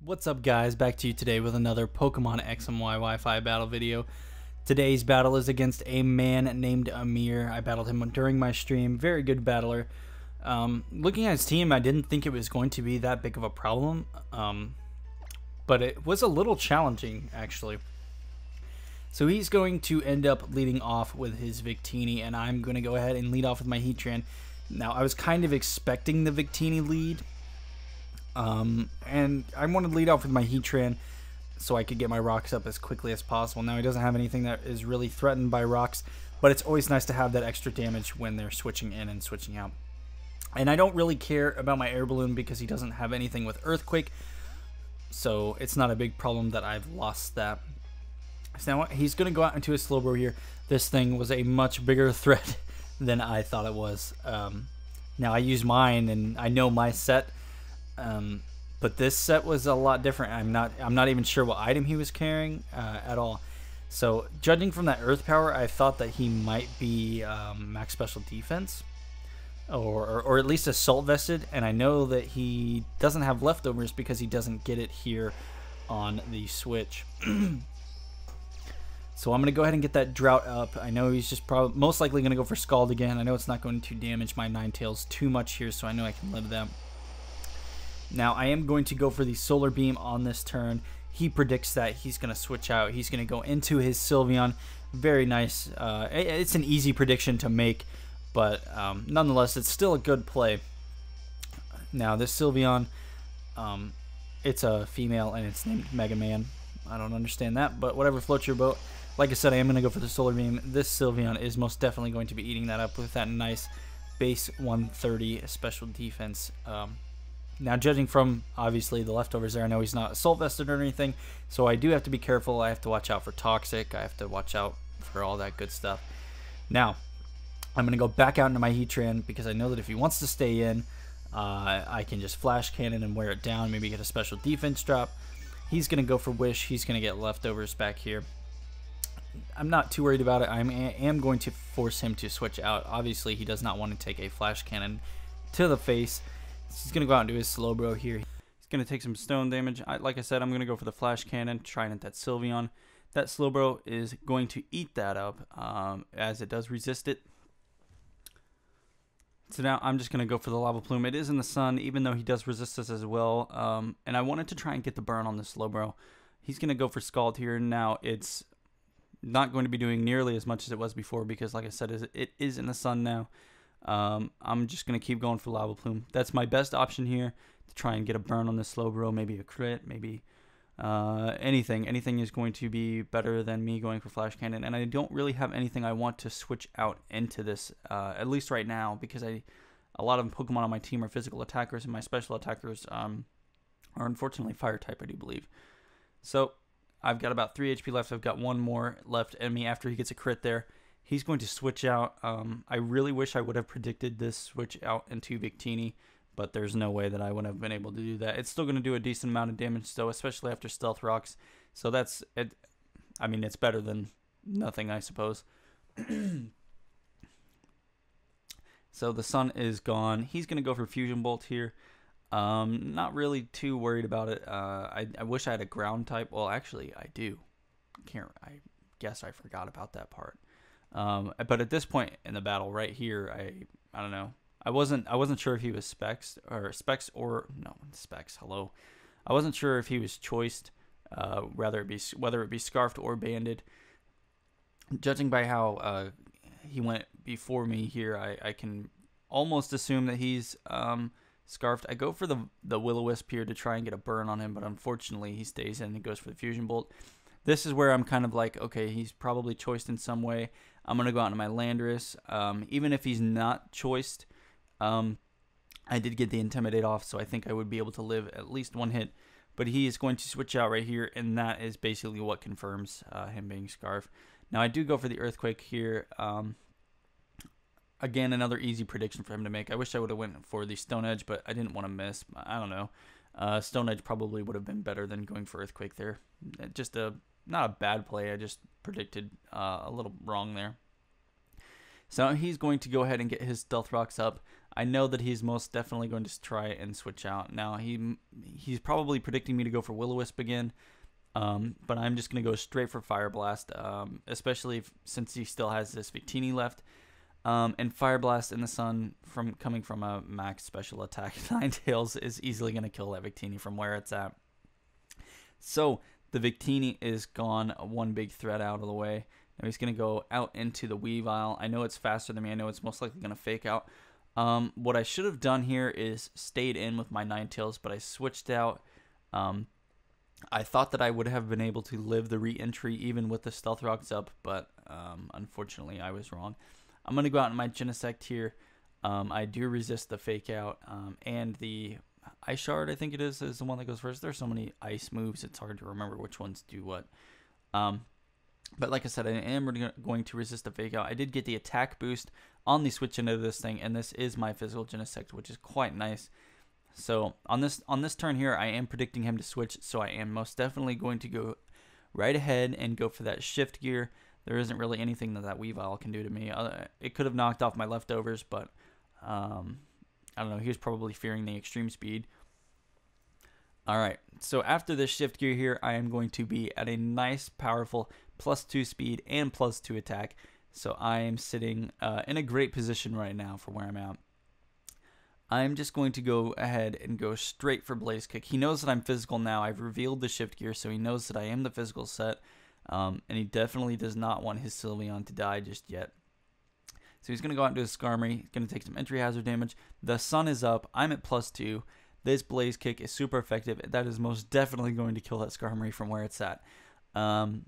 What's up, guys? Back to you today with another Pokemon X and Y Wi-Fi battle video. Today's battle is against a man named Ameer. I battled him during my stream. Very good battler. Looking at his team, I didn't think it was going to be that big of a problem, but it was a little challenging, actually. So he's going to end up leading off with his Victini, and I'm going to go ahead and lead off with my Heatran. Now, I was kind of expecting the Victini lead, and I wanted to lead off with my Heatran so I could get my rocks up as quickly as possible. Now, he doesn't have anything that is really threatened by rocks, but it's always nice to have that extra damage when they're switching in and switching out. And I don't really care about my air balloon because he doesn't have anything with Earthquake, so it's not a big problem that I've lost that. So now he's going to go out into a Slowbro here. This thing was a much bigger threat than I thought it was. Now I use mine and I know my set, but this set was a lot different. I'm not even sure what item he was carrying at all. So judging from that Earth Power, I thought that he might be max special defense, or at least assault vested. And I know that he doesn't have leftovers because he doesn't get it here on the Switch. So I'm going to go ahead and get that Drought up. I know he's just most likely going to go for Scald again. I know it's not going to damage my Ninetales too much here, so I know I can live that. Now I am going to go for the Solar Beam on this turn. He predicts that he's going to switch out. He's going to go into his Sylveon. Very nice. It's an easy prediction to make, but nonetheless, it's still a good play. Now this Sylveon, it's a female and it's named Mega Man. I don't understand that, but whatever floats your boat. Like I said, I am going to go for the Solar Beam. This Sylveon is most definitely going to be eating that up with that nice base 130 special defense. Now, judging from, obviously, the leftovers there, I know he's not assault vested or anything, so I do have to be careful. I have to watch out for Toxic. I have to watch out for all that good stuff. Now, I'm going to go back out into my Heatran because I know that if he wants to stay in, I can just Flash Cannon and wear it down, maybe get a special defense drop. He's going to go for Wish. He's going to get leftovers back here. I'm not too worried about it. I am going to force him to switch out. Obviously, he does not want to take a Flash Cannon to the face. He's going to go out and do his Slowbro here. He's going to take some stone damage. Like I said, I'm going to go for the Flash Cannon, try and hit that Sylveon. That Slowbro is going to eat that up as it does resist it. So now I'm just going to go for the Lava Plume. It is in the sun, even though he does resist us as well. And I wanted to try and get the burn on this Slowbro. He's going to go for Scald here. Now it's not going to be doing nearly as much as it was before because, like I said, it is in the sun now. I'm just going to keep going for Lava Plume. That's my best option here to try and get a burn on this Slowbro. Maybe a crit, maybe anything. Anything is going to be better than me going for Flash Cannon. And I don't really have anything I want to switch out into this, at least right now, because a lot of Pokemon on my team are physical attackers, and my special attackers are unfortunately fire type, I do believe. So I've got about 3 HP left. I've got one more left in me after he gets a crit there. He's going to switch out. I really wish I would have predicted this switch out into Victini, but there's no way that I would have been able to do that. It's still going to do a decent amount of damage, though, especially after Stealth Rocks. So that's it. I mean, it's better than nothing, I suppose. So the sun is gone. He's going to go for Fusion Bolt here. Not really too worried about it. I wish I had a ground type. Well, actually, I do. I guess I forgot about that part. But at this point in the battle, right here, I don't know. I wasn't sure if he was Specs. Hello. I wasn't sure if he was choiced, whether it be Scarfed or Banded. Judging by how he went before me here, I can almost assume that he's Scarfed. I go for the Will-O-Wisp here to try and get a burn on him, but unfortunately he stays in and goes for the Fusion Bolt. This is where I'm kind of like, okay, he's probably choiced in some way. I'm going to go out into my Landorus. Even if he's not choiced, I did get the Intimidate off, so I think I would be able to live at least one hit. But he is going to switch out right here, and that is basically what confirms him being Scarf. Now, I do go for the Earthquake here. Again, another easy prediction for him to make. I wish I would have went for the Stone Edge, but I didn't want to miss. I don't know. Stone Edge probably would have been better than going for Earthquake there. Just not a bad play. I just predicted a little wrong there. So he's going to go ahead and get his Stealth Rocks up. I know that he's most definitely going to try and switch out. Now, he's probably predicting me to go for Will-O-Wisp again, but I'm just going to go straight for Fire Blast, especially since he still has this Victini left. And Fire Blast in the sun coming from a max special attack Ninetales is easily going to kill that Victini from where it's at. So the Victini is gone, one big threat out of the way. Now he's going to go out into the Weavile. I know it's faster than me. I know it's most likely going to fake out. What I should have done here is stayed in with my Ninetales, but I switched out. I thought that I would have been able to live the re-entry even with the Stealth Rocks up, but unfortunately I was wrong. I'm going to go out in my Genesect here. I do resist the fake out, and the Ice Shard, I think it is the one that goes first. There's so many ice moves, it's hard to remember which ones do what. But like I said, I am going to resist the fake out. I did get the attack boost on the switch into this thing, and this is my physical Genesect, which is quite nice. So on this turn here, I am predicting him to switch, so I am most definitely going to go right ahead and go for that shift gear. There isn't really anything that Weavile can do to me. It could have knocked off my leftovers, but I don't know. He was probably fearing the extreme speed. Alright, so after this shift gear here, I am going to be at a nice, powerful +2 speed and +2 attack. So I am sitting in a great position right now for where I'm at. I'm just going to go ahead and go straight for Blaze Kick. He knows that I'm physical now. I've revealed the shift gear, so he knows that I am the physical set. And he definitely does not want his Sylveon to die just yet. So he's going to go out into his Skarmory. Going to take some entry hazard damage. The sun is up. I'm at +2. This Blaze Kick is super effective. That is most definitely going to kill that Skarmory from where it's at. Skarmory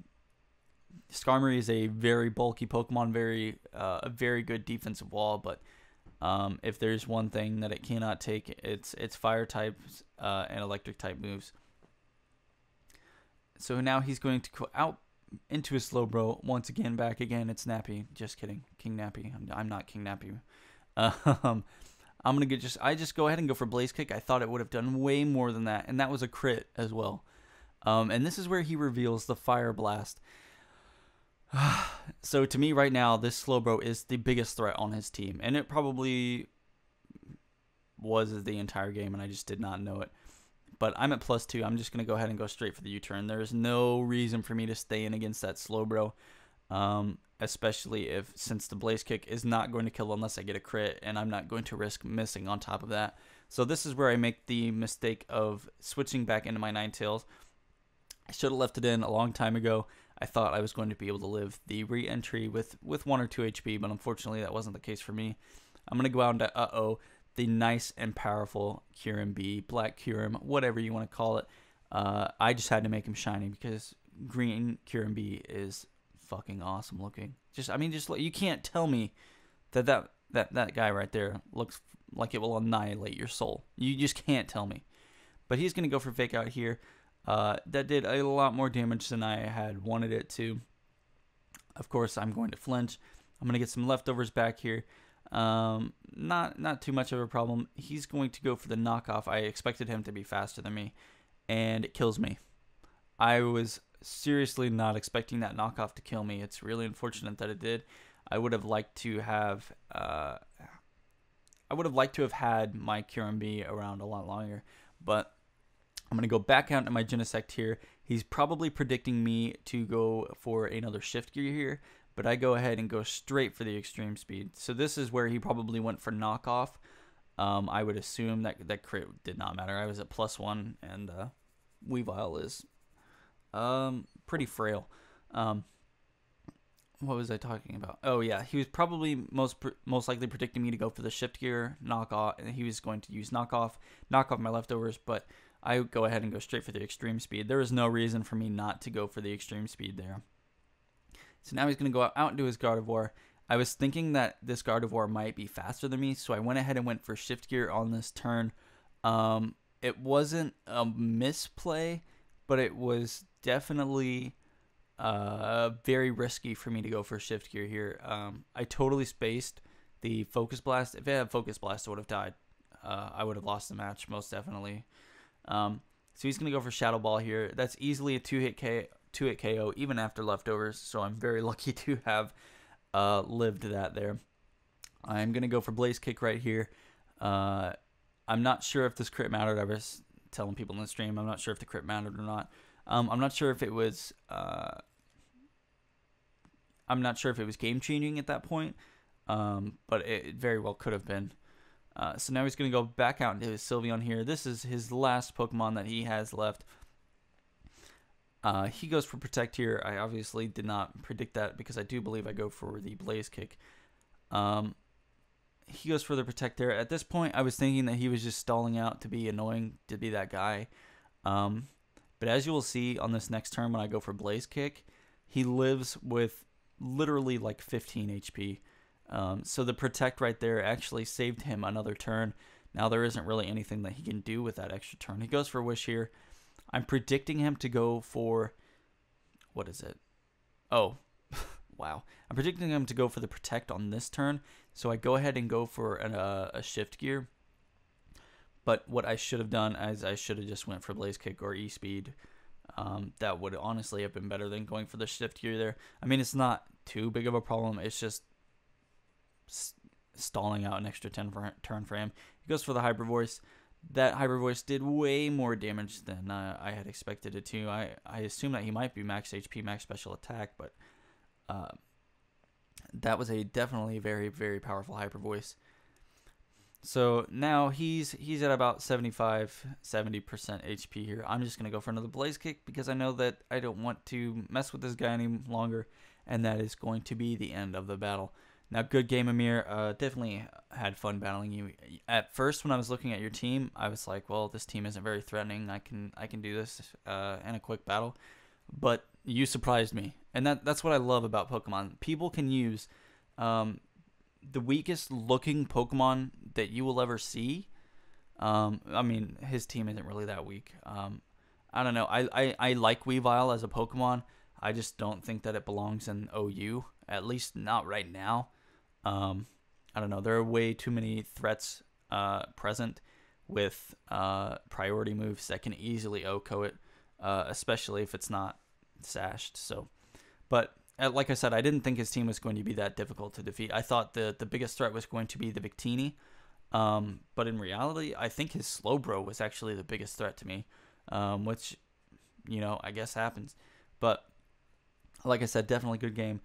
is a very bulky Pokemon, a very good defensive wall, but if there's one thing that it cannot take, it's fire types and electric type moves. So now he's going to go out into his Slowbro once again. Back again. It's Nappy. Just kidding, King Nappy. I'm not King Nappy. I'm gonna just go ahead and go for Blaze Kick. I thought it would have done way more than that, and that was a crit as well. And this is where he reveals the Fire Blast. So to me right now, this Slowbro is the biggest threat on his team, and it probably was the entire game, and I just did not know it. But I'm at +2. I'm just gonna go ahead and go straight for the U-turn. There's no reason for me to stay in against that Slowbro. Especially since the Blaze Kick is not going to kill unless I get a crit, and I'm not going to risk missing on top of that. So this is where I make the mistake of switching back into my Ninetales. I should have left it in a long time ago. I thought I was going to be able to live the re-entry with 1 or 2 HP, but unfortunately that wasn't the case for me. I'm going to go out into the nice and powerful Kyurem B, Black Kyurem, whatever you want to call it. I just had to make him shiny because green Kyurem B is fucking awesome looking. Just you can't tell me that guy right there looks like it will annihilate your soul. You just can't tell me. But he's gonna go for fake out here. That did a lot more damage than I had wanted it to. Of course, I'm going to flinch. I'm gonna get some leftovers back here. Not too much of a problem. He's going to go for the knockoff. I expected him to be faster than me, and it kills me. I was seriously not expecting that knockoff to kill me. It's really unfortunate that it did. I would have liked to have had my Kyurem B around a lot longer, but I'm going to go back out into my Genesect here. He's probably predicting me to go for another shift gear here, but I go ahead and go straight for the extreme speed. So this is where he probably went for knockoff. I would assume that crit did not matter. I was at +1, and Weavile is pretty frail. What was I talking about? Oh yeah, he was probably most likely predicting me to go for the shift gear knockoff, and he was going to use knock off my leftovers, but I go ahead and go straight for the extreme speed. There was no reason for me not to go for the extreme speed there. So now he's going to go out into his Gardevoir. I was thinking that this Gardevoir might be faster than me, so I went ahead and went for shift gear on this turn. It wasn't a misplay, but it was definitely very risky for me to go for shift gear here. I totally spaced the Focus Blast. If it had Focus Blast, I would have died. I would have lost the match, most definitely. So he's going to go for Shadow Ball here. That's easily a 2-hit KO, even after leftovers, so I'm very lucky to have lived that there. I'm going to go for Blaze Kick right here. I'm not sure if this crit mattered. I was telling people in the stream, I'm not sure if the crit mattered or not. I'm not sure if it was game changing at that point, but it very well could have been. So now he's going to go back out into his Sylveon here. This is his last Pokemon that he has left. He goes for Protect here. I obviously did not predict that because I do believe I go for the Blaze Kick. He goes for the Protect there. At this point, I was thinking that he was just stalling out to be annoying, to be that guy. But as you will see on this next turn when I go for Blaze Kick, he lives with literally like 15 HP. So the Protect right there actually saved him another turn. Now there isn't really anything that he can do with that extra turn. He goes for Wish here. I'm predicting him to go for, what is it? Oh, wow. I'm predicting him to go for the Protect on this turn. So I go ahead and go for a Shift Gear. But what I should have done is I should have just went for Blaze Kick or E-Speed. That would honestly have been better than going for the Shift Gear there. I mean, it's not too big of a problem. It's just stalling out an extra turn for him. He goes for the Hyper Voice. That Hyper Voice did way more damage than I had expected it to. I assume that he might be max HP, max special attack, but that was a definitely very, very powerful Hyper Voice. So now he's at about 70% HP here. I'm just going to go for another Blaze Kick because I know that I don't want to mess with this guy any longer, and that is going to be the end of the battle. Now, good game, Ameer. Definitely had fun battling you. At first, when I was looking at your team, I was like, well, this team isn't very threatening. I can do this in a quick battle. But you surprised me. And that's what I love about Pokemon. People can use the weakest looking Pokemon that you will ever see. I mean, his team isn't really that weak. I don't know. I like Weavile as a Pokemon. I just don't think that it belongs in OU. At least not right now. I don't know. There are way too many threats present with priority moves that can easily OHKO it, especially if it's not sashed. So, but like I said, I didn't think his team was going to be that difficult to defeat. I thought the biggest threat was going to be the Victini, but in reality, I think his Slowbro was actually the biggest threat to me, which, you know, I guess happens. But like I said, definitely good game.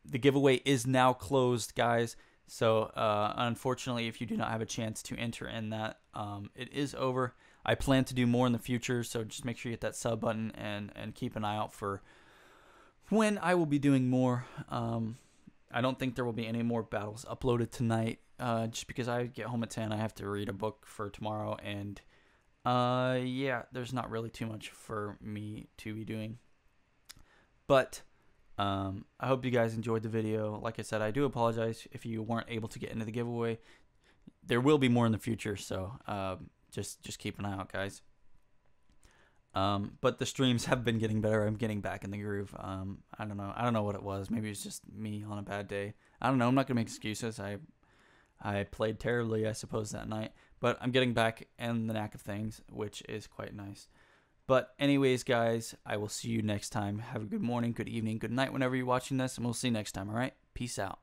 The giveaway is now closed, guys. So unfortunately, if you do not have a chance to enter in that, it is over. I plan to do more in the future, so just make sure you hit that sub button and keep an eye out for when I will be doing more. I don't think there will be any more battles uploaded tonight, just because I get home at 10. I have to read a book for tomorrow, and yeah, there's not really too much for me to be doing. But I hope you guys enjoyed the video. Like I said, I do apologize if you weren't able to get into the giveaway. There will be more in the future, so just keep an eye out, guys. But the streams have been getting better. I'm getting back in the groove. I don't know what it was. Maybe it's just me on a bad day. I don't know. I'm not gonna make excuses. I played terribly, I suppose, that night. But I'm getting back in the knack of things, which is quite nice. But anyways, guys, I will see you next time. Have a good morning, good evening, good night whenever you're watching this, and we'll see you next time, all right? Peace out.